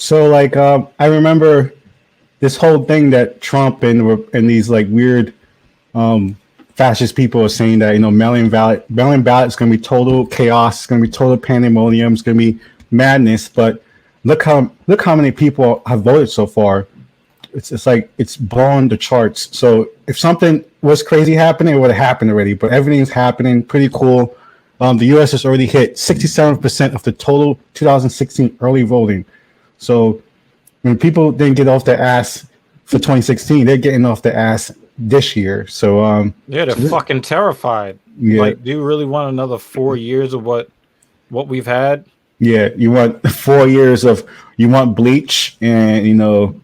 So like I remember this whole thing that Trump and these like weird fascist people are saying that mail-in ballot is going to be total chaos, it's going to be total pandemonium, it's going to be madness. But look how many people have voted so far. It's like it's blowing the charts. So if something was crazy happening, it would have happened already. But everything's happening pretty cool. The U.S. has already hit 67% of the total 2016 early voting. So when people didn't get off their ass for 2016, they're getting off their ass this year. So they're fucking terrified. Yeah. Like, do you really want another 4 years of what we've had? Yeah, you want 4 years of bleach and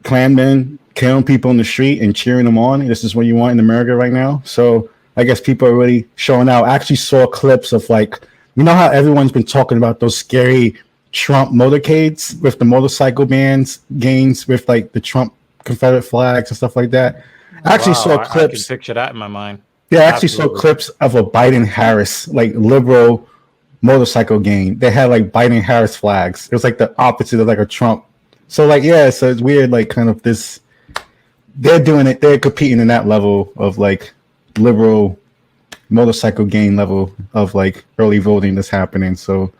Klanmen killing people in the street and cheering them on. This is what you want in America right now. So I guess people are really showing out. I actually saw clips of how everyone's been talking about those scary Trump motorcades with the motorcycle gains with like the Trump Confederate flags and stuff like that. I actually saw clips. I can picture that in my mind. Yeah, I actually saw clips of a Biden-Harris like liberal motorcycle gang. They had like Biden-Harris flags. It was like the opposite of like a Trump. So like so it's weird, like kind of this. They're doing it. They're competing in that level of like liberal motorcycle gang level of like early voting that's happening. So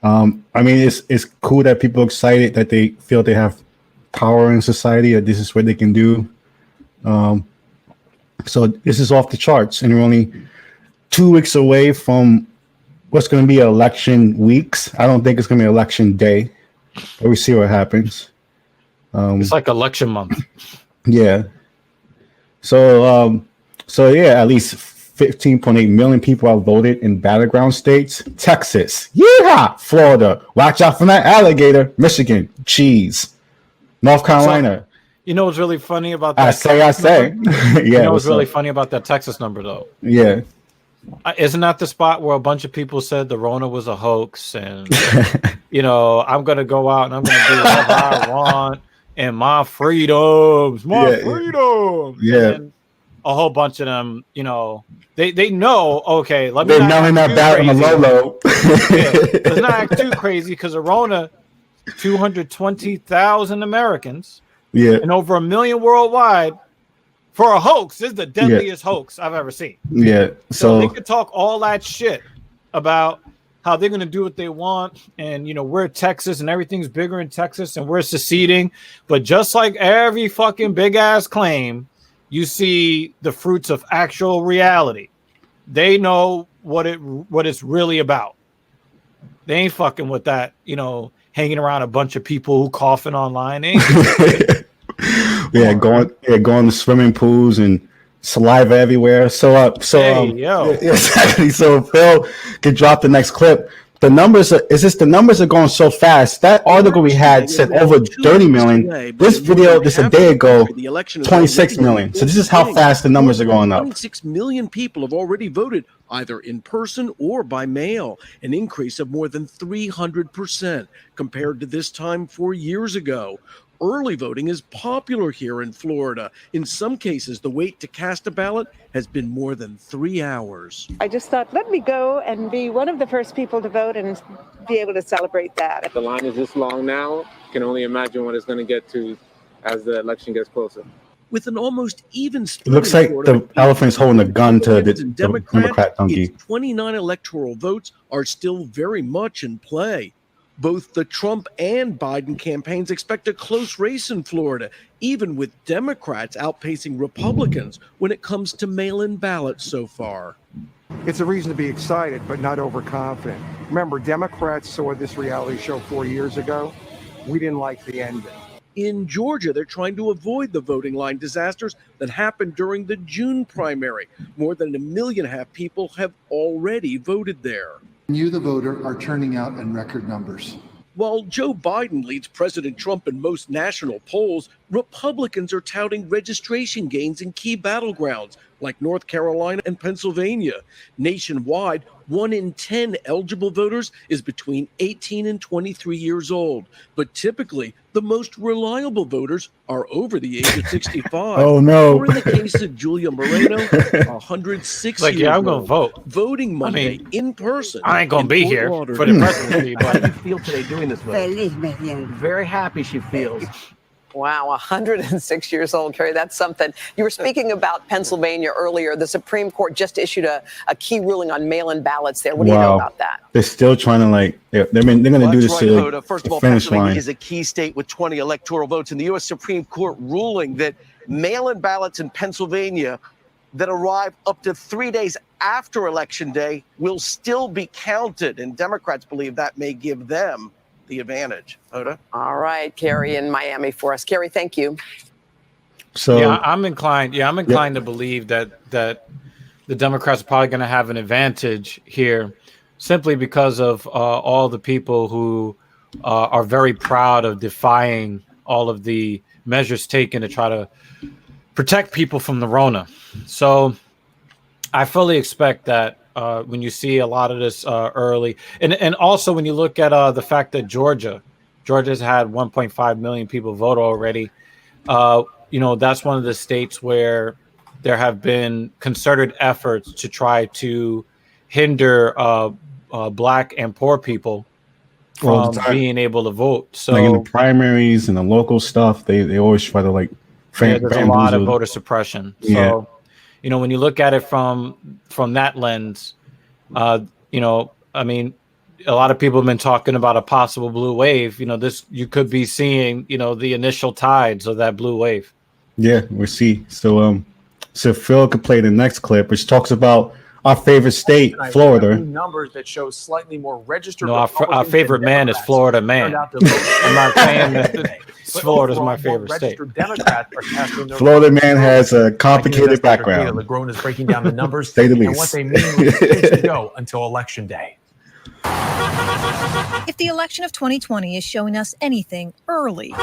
I mean, it's cool that people are excited that they feel they have power in society, that this is what they can do. So this is off the charts, and we're only 2 weeks away from what's going to be election weeks. I don't think it's going to be election day, but we see what happens. It's like election month. Yeah. So yeah, at least 15.8 million people have voted in battleground states. Texas, yeehaw! Florida, watch out for that alligator. Michigan, cheese. North Carolina. So, you know what's really funny about that? I say. Yeah. You know what's really funny about that Texas number, though? Yeah. Isn't that the spot where a bunch of people said the Rona was a hoax, and I'm gonna go out and I'm gonna do whatever I want and my freedoms, freedoms. Yeah. And a whole bunch of them, they know. Okay, let me. They're knowing that bat on the low. Let's not act too crazy because the Rona, 220,000 Americans, and over 1 million worldwide. For a hoax, this is the deadliest hoax I've ever seen. Yeah. So they could talk all that shit about how they're going to do what they want. And, we're Texas and everything's bigger in Texas and we're seceding. But just like every fucking big ass claim, you see the fruits of actual reality. They know what it's really about. They ain't fucking with that, hanging around a bunch of people who coughing online. They ain't going to swimming pools and saliva everywhere. Exactly. So Phil could drop the next clip. The numbers are going so fast. That article we had said over 30 million. This video just a day ago, 26 million. So this is how fast the numbers are going up. 26 million people have already voted either in person or by mail, an increase of more than 300% compared to this time 4 years ago. Early voting is popular here in Florida. In some cases, the wait to cast a ballot has been more than 3 hours. I just thought, let me go and be one of the first people to vote and be able to celebrate that. The line is this long now. You can only imagine what it's going to get to as the election gets closer. With an almost even split, it looks like the elephant's holding a gun to the Democrat donkey. 29 electoral votes are still very much in play. Both the Trump and Biden campaigns expect a close race in Florida, even with Democrats outpacing Republicans when it comes to mail-in ballots so far. It's a reason to be excited, but not overconfident. Remember, Democrats saw this reality show 4 years ago. We didn't like the ending. In Georgia, they're trying to avoid the voting line disasters that happened during the June primary. More than 1.5 million people have already voted there. You, the voter, are turning out in record numbers. While Joe Biden leads President Trump in most national polls, Republicans are touting registration gains in key battlegrounds like North Carolina and Pennsylvania. Nationwide, 1 in 10 eligible voters is between 18 and 23 years old. But typically, the most reliable voters are over the age of 65. Oh, no. Or in the case of Julia Moreno, 106 Like, years yeah, I'm old, gonna vote. voting Monday in person. I ain't gonna in be Fort here Lauderdale. for the presidency, How do you but feel today doing this vote? Feliz, me siento. Very happy she feels. Wow, 106 years old, Kerry. That's something. You were speaking about Pennsylvania earlier. The Supreme Court just issued a key ruling on mail-in ballots there. What do you know about that? They're still trying to like they're going to do this to Hoda. First of all, finish Pennsylvania line. is a key state with 20 electoral votes, and the U.S. Supreme Court ruling that mail-in ballots in Pennsylvania that arrive up to 3 days after Election Day will still be counted, and Democrats believe that may give them the advantage. Hoda? All right, Kerry in Miami for us. Kerry, thank you. So yeah, I'm inclined to believe that the Democrats are probably going to have an advantage here, simply because of all the people who are very proud of defying all of the measures taken to try to protect people from the Rona. So I fully expect that when you see a lot of this early, and also when you look at the fact that Georgia's had 1.5 million people vote already. That's one of the states where there have been concerted efforts to try to hinder Black and poor people from being able to vote. So, like in the primaries and the local stuff, they always try to like. There's a lot of voter suppression. So, when you look at it from that lens, I mean, a lot of people have been talking about a possible blue wave. You could be seeing, the initial tides of that blue wave. Yeah, we'll see. So Phil could play the next clip, which talks about our favorite state, Florida. Numbers that show slightly more registered. No, our favorite man is Florida man. I'm not saying that Florida's my favorite state. Florida man has a complicated background. LeGrone is breaking down the numbers Say the and least. what they mean when it's to go until Election Day. If the election of 2020 is showing us anything early,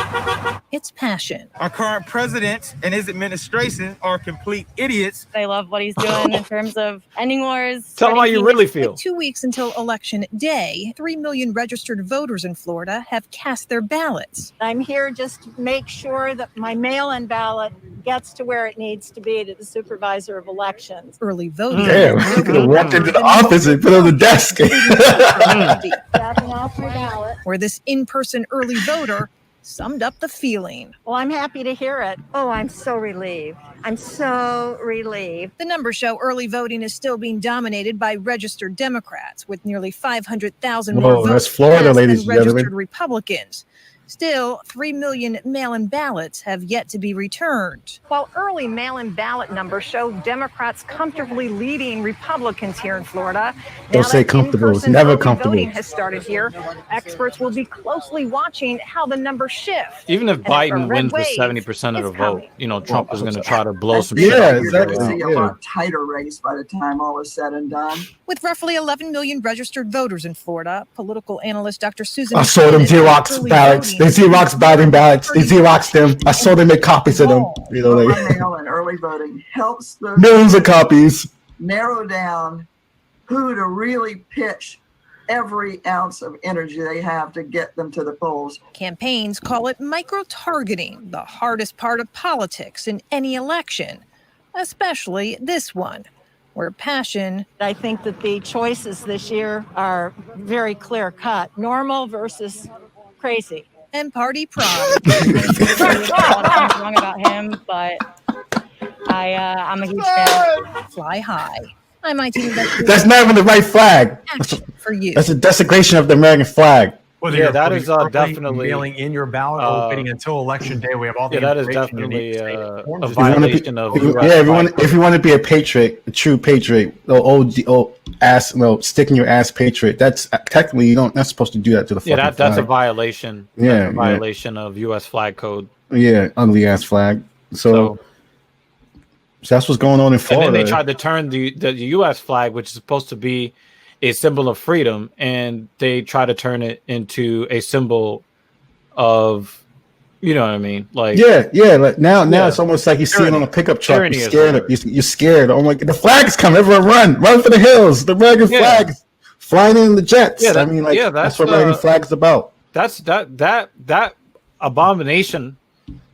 it's passion. Our current president and his administration are complete idiots. I love what he's doing in terms of ending wars. Tell them how you really feel. With 2 weeks until Election Day, 3 million registered voters in Florida have cast their ballots. I'm here just to make sure that my mail-in ballot gets to where it needs to be, to the supervisor of elections. Early voting. Damn, you could have walked into the office and put it on the desk. Off my ballot. Where this in-person early voter summed up the feeling. Well, I'm happy to hear it. Oh, I'm so relieved. I'm so relieved. The numbers show early voting is still being dominated by registered Democrats, with nearly 500,000 more votes that's Florida, cast ladies than and gentlemen. registered Republicans. Still, 3 million mail-in ballots have yet to be returned. While early mail-in ballot numbers show Democrats comfortably leading Republicans here in Florida, Don't say comfortable. It's never comfortable. Voting has started here. Experts will be closely watching how the numbers shift. Even if Biden wins with 70% of the vote, Trump is going to try to blow some shit Yeah, up. exactly. You're going to see a lot tighter race by the time all is said and done. With roughly 11 million registered voters in Florida, political analyst Dr. Susan I saw them Xerox ballots. They Xerox Biden ballots. They Xerox them. I saw them make copies of them. Mail and early voting helps those Millions of copies. narrow down who to really pitch every ounce of energy they have to get them to the polls. Campaigns call it micro-targeting, the hardest part of politics in any election, especially this one, where passion... I think that the choices this year are very clear-cut. Normal versus crazy. And party pride. Nothing's wrong about him, but I'm a huge fan. Fly high. I'm ITV. That's not even the right flag. For you. That's a desecration of the American flag. Yeah, that is definitely mailing in your ballot or waiting until Election Day. We have all the that is information you need definitely to make a violation of US if you want to be a patriot, a true patriot, sticking your ass patriot. That's technically you're not supposed to do that to the fucking that's flag. a violation. Yeah, That's a violation of U.S. flag code. Yeah, ugly ass flag. So that's what's going on in Florida. And then they tried to turn the U.S. flag, which is supposed to be a symbol of freedom, and they try to turn it into a symbol of You know what I mean? Like Like now it's almost like you see it on a pickup truck. You're scared. You're scared. Oh my! The flag's coming! Everyone run for the hills! The American flags flying in the jets. I mean, like that's what American flag's about. That abomination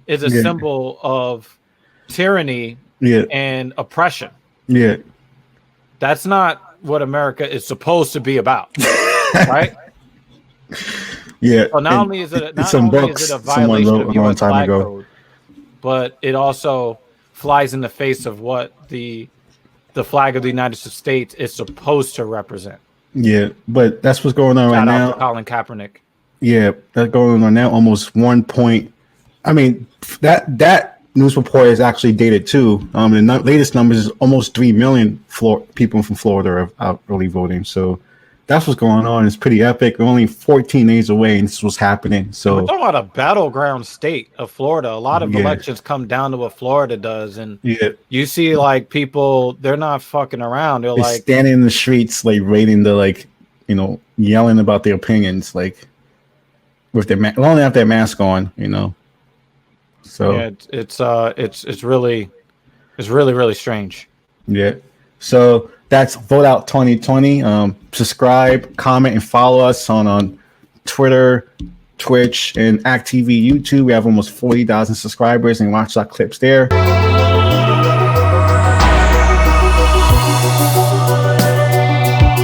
is a symbol of tyranny and oppression. Yeah, that's not what America is supposed to be about, right? Yeah. So not only is it a violation of U.S. flag code, but it also flies in the face of what the flag of the United States is supposed to represent. Yeah, but that's what's going on right now. Shout out to Colin Kaepernick. Yeah, that's going on now. Almost 1 point. I mean, that news report is actually dated too. The latest numbers is almost 3 million people from Florida are out early voting. So that's what's going on. It's pretty epic. We're only 14 days away, and this is what's happening. So we're talking about a battleground state of Florida. A lot of elections come down to what Florida does, and you see like people, they're not fucking around. They're like standing in the streets, like waiting to yelling about their opinions, like with their only have their mask on, So yeah, it's really strange. Yeah. So that's Vote Out 2020. Subscribe, comment, and follow us on Twitter, Twitch, and Act.tv YouTube. We have almost 40,000 subscribers, and watch our clips there.